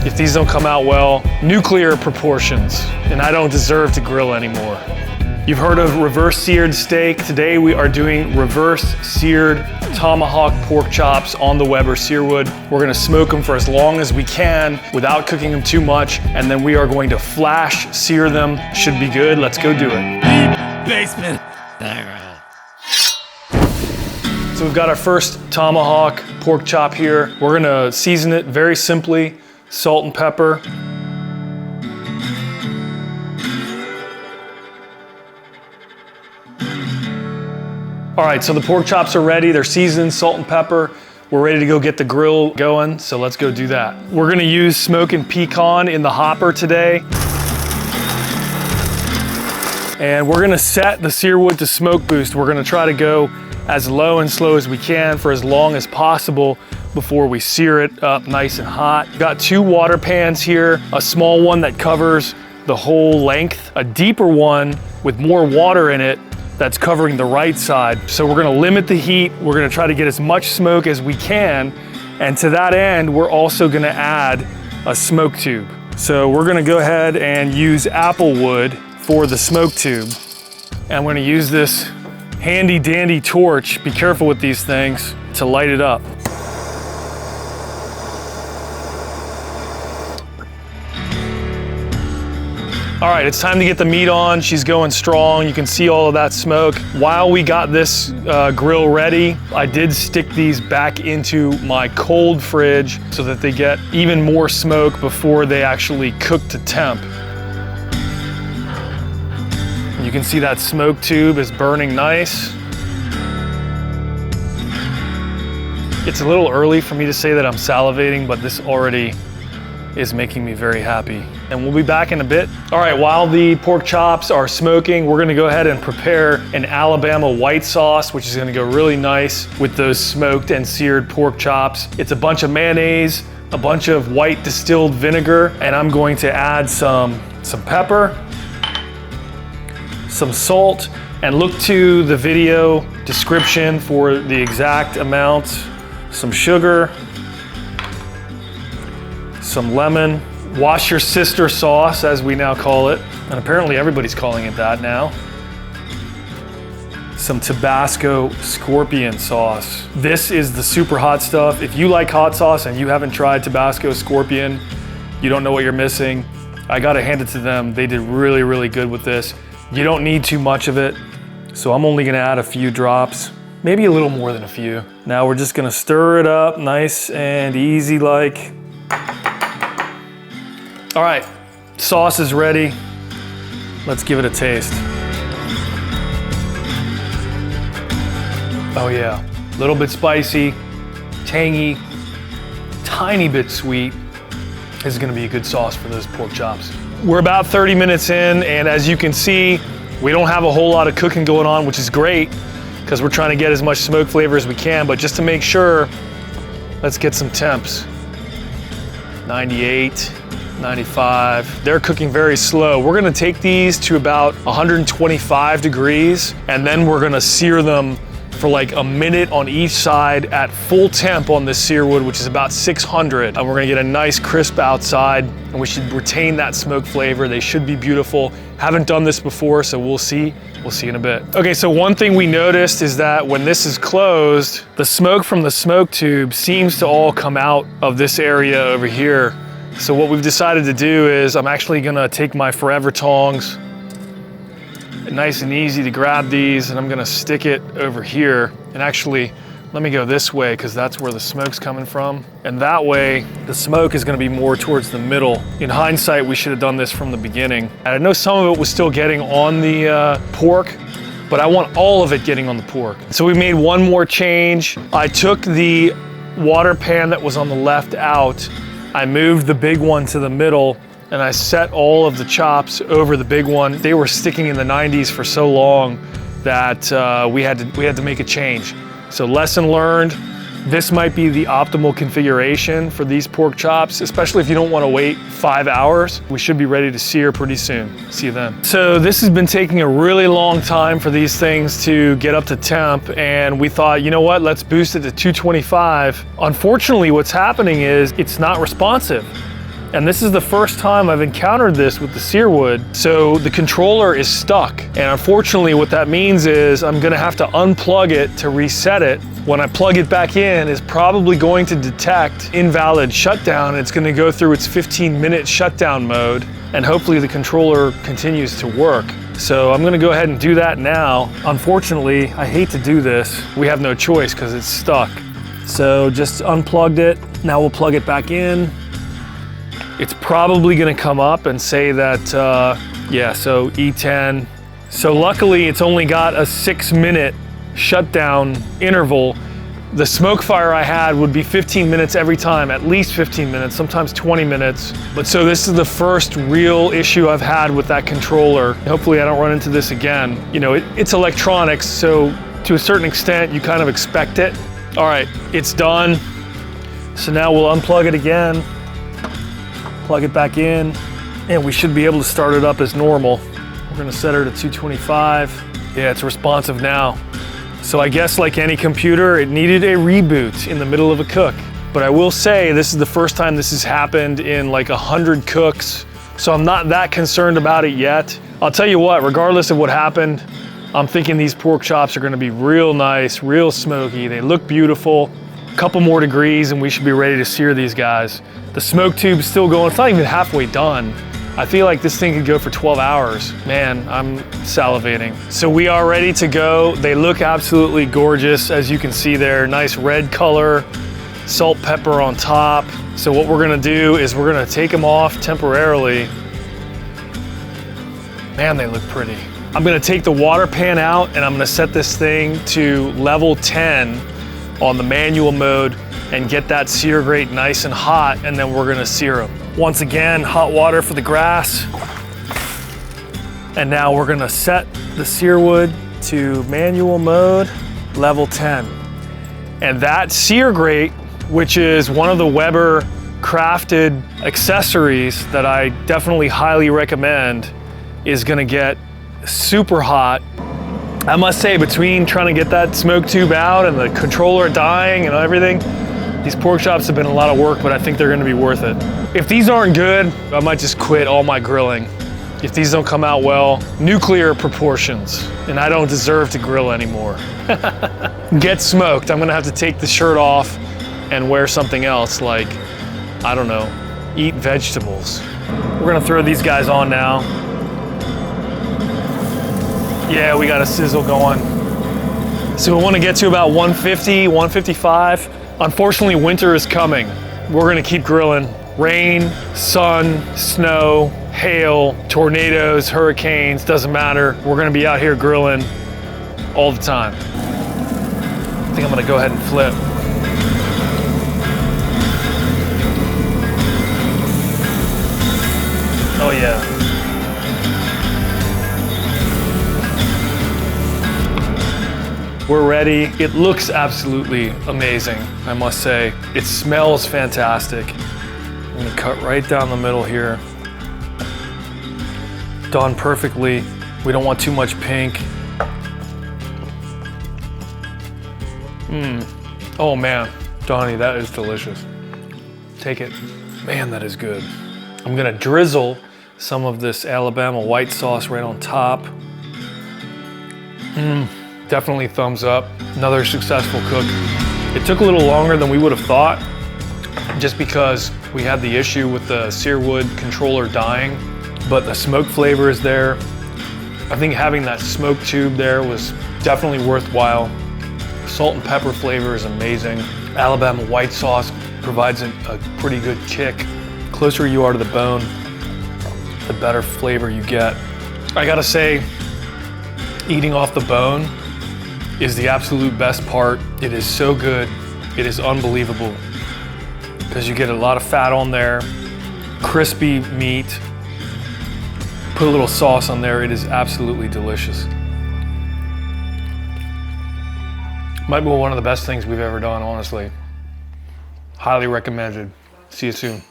If these don't come out well, nuclear proportions, and I don't deserve to grill anymore. You've heard of reverse seared steak. Today we are doing reverse seared tomahawk pork chops on the Weber Searwood. We're gonna smoke them for as long as we can without cooking them too much, and then we are going to flash sear them. Should be good, let's go do it. Basement. So we've got our first tomahawk pork chop here. We're gonna season it very simply, salt and pepper. All right, so the pork chops are ready. They're seasoned, salt and pepper. We're ready to go get the grill going, so let's go do that. We're gonna use Smokin Pecan in the hopper today. And we're gonna set the Searwood to smoke boost. We're gonna try to go as low and slow as we can for as long as possible before we sear it up nice and hot. Got 2 water pans here, a small one that covers the whole length, a deeper one with more water in it that's covering the right side. So we're gonna limit the heat. We're gonna try to get as much smoke as we can. And to that end, we're also gonna add a smoke tube. So we're gonna go ahead and use apple wood for the smoke tube. And I'm gonna use this handy dandy torch, be careful with these things, to light it up. All right, it's time to get the meat on. She's going strong. You can see all of that smoke. While we got this grill ready, I did stick these back into my cold fridge so that they get even more smoke before they actually cook to temp. You can see that smoke tube is burning nice. It's a little early for me to say that I'm salivating, but this already is making me very happy. And we'll be back in a bit. All right, while the pork chops are smoking, we're gonna go ahead and prepare an Alabama white sauce, which is gonna go really nice with those smoked and seared pork chops. It's a bunch of mayonnaise, a bunch of white distilled vinegar, and I'm going to add some pepper, some salt, and look to the video description for the exact amount, some sugar, some lemon, wash your sister sauce, as we now call it, and apparently everybody's calling it that now. Some Tabasco scorpion sauce. This is the super hot stuff. If you like hot sauce and you haven't tried Tabasco scorpion, you don't know what you're missing. I gotta hand it to them. They did really, really good with this. You don't need too much of it, so I'm only gonna add a few drops, maybe a little more than a few. Now we're just gonna stir it up nice and easy like. All right, sauce is ready. Let's give it a taste. Oh yeah, a little bit spicy, tangy, tiny bit sweet. This is gonna be a good sauce for those pork chops. We're about 30 minutes in, and as you can see, we don't have a whole lot of cooking going on, which is great, because we're trying to get as much smoke flavor as we can, but just to make sure, let's get some temps. 98. 95. They're cooking very slow. We're gonna take these to about 125 degrees, and then we're gonna sear them for like a minute on each side at full temp on this Searwood, which is about 600. And we're gonna get a nice crisp outside, and we should retain that smoke flavor. They should be beautiful. Haven't done this before, so we'll see. We'll see in a bit. Okay, so one thing we noticed is that when this is closed, the smoke from the smoke tube seems to all come out of this area over here. So what we've decided to do is I'm actually gonna take my Forever tongs, nice and easy to grab these, and I'm gonna stick it over here. And actually, let me go this way, because that's where the smoke's coming from. And that way, the smoke is gonna be more towards the middle. In hindsight, we should have done this from the beginning. And I know some of it was still getting on the pork, but I want all of it getting on the pork. So we made one more change. I took the water pan that was on the left out, I moved the big one to the middle, and I set all of the chops over the big one. They were sticking in the 90s for so long that we had to make a change. So lesson learned, this might be the optimal configuration for these pork chops, especially if you don't want to wait 5 hours. We should be ready to sear pretty soon. See you then. So this has been taking a really long time for these things to get up to temp, and we thought, you know what, let's boost it to 225. Unfortunately, what's happening is it's not responsive. And this is the first time I've encountered this with the Searwood. So the controller is stuck. And unfortunately what that means is I'm gonna have to unplug it to reset it. When I plug it back in, it's probably going to detect invalid shutdown. It's gonna go through its 15-minute shutdown mode, and hopefully the controller continues to work. So I'm gonna go ahead and do that now. Unfortunately, I hate to do this. We have no choice because it's stuck. So just unplugged it. Now we'll plug it back in. It's probably gonna come up and say that, yeah, so E10. So luckily it's only got a 6-minute shutdown interval. The smoke fire I had would be 15 minutes every time, at least 15 minutes, sometimes 20 minutes. But so this is the first real issue I've had with that controller. Hopefully I don't run into this again. You know, it's electronics, so to a certain extent, you kind of expect it. All right, it's done. So now we'll unplug it again, plug it back in, and we should be able to start it up as normal. We're gonna set her to 225. Yeah, it's responsive now. So I guess like any computer, it needed a reboot in the middle of a cook. But I will say this is the first time this has happened in like 100 cooks. So I'm not that concerned about it yet. I'll tell you what, regardless of what happened, I'm thinking these pork chops are gonna be real nice, real smoky. They look beautiful. A couple more degrees and we should be ready to sear these guys. The smoke tube's still going. It's not even halfway done. I feel like this thing could go for 12 hours. Man, I'm salivating. So we are ready to go. They look absolutely gorgeous, as you can see there. Nice red color, salt, pepper on top. So what we're gonna do is we're gonna take them off temporarily. Man, they look pretty. I'm gonna take the water pan out and I'm gonna set this thing to level 10 on the manual mode and get that sear grate nice and hot, and then we're gonna sear them. Once again, hot water for the grass. And now we're gonna set the Searwood to manual mode, level 10. And that sear grate, which is one of the Weber crafted accessories that I definitely highly recommend, is gonna get super hot. I must say, between trying to get that smoke tube out and the controller dying and everything, these pork chops have been a lot of work, but I think they're gonna be worth it. If these aren't good, I might just quit all my grilling. If these don't come out well, nuclear proportions, and I don't deserve to grill anymore. Get smoked. I'm gonna have to take the shirt off and wear something else, like, I don't know, eat vegetables. We're gonna throw these guys on now. Yeah, we got a sizzle going. So we wanna get to about 150, 155. Unfortunately, winter is coming. We're gonna keep grilling. Rain, sun, snow, hail, tornadoes, hurricanes, doesn't matter. We're gonna be out here grilling all the time. I think I'm gonna go ahead and flip. Oh yeah. We're ready. It looks absolutely amazing, I must say. It smells fantastic. I'm gonna cut right down the middle here. Done perfectly. We don't want too much pink. Oh man, Donnie, that is delicious. Take it. Man, that is good. I'm gonna drizzle some of this Alabama white sauce right on top. Definitely thumbs up. Another successful cook. It took a little longer than we would have thought, just because we had the issue with the Searwood controller dying, but the smoke flavor is there. I think having that smoke tube there was definitely worthwhile. Salt and pepper flavor is amazing. Alabama white sauce provides a pretty good kick. The closer you are to the bone, the better flavor you get. I gotta say, eating off the bone is the absolute best part. It is so good. It is unbelievable, because you get a lot of fat on there, crispy meat, put a little sauce on there. It is absolutely delicious. Might be one of the best things we've ever done, honestly. Highly recommended. See you soon.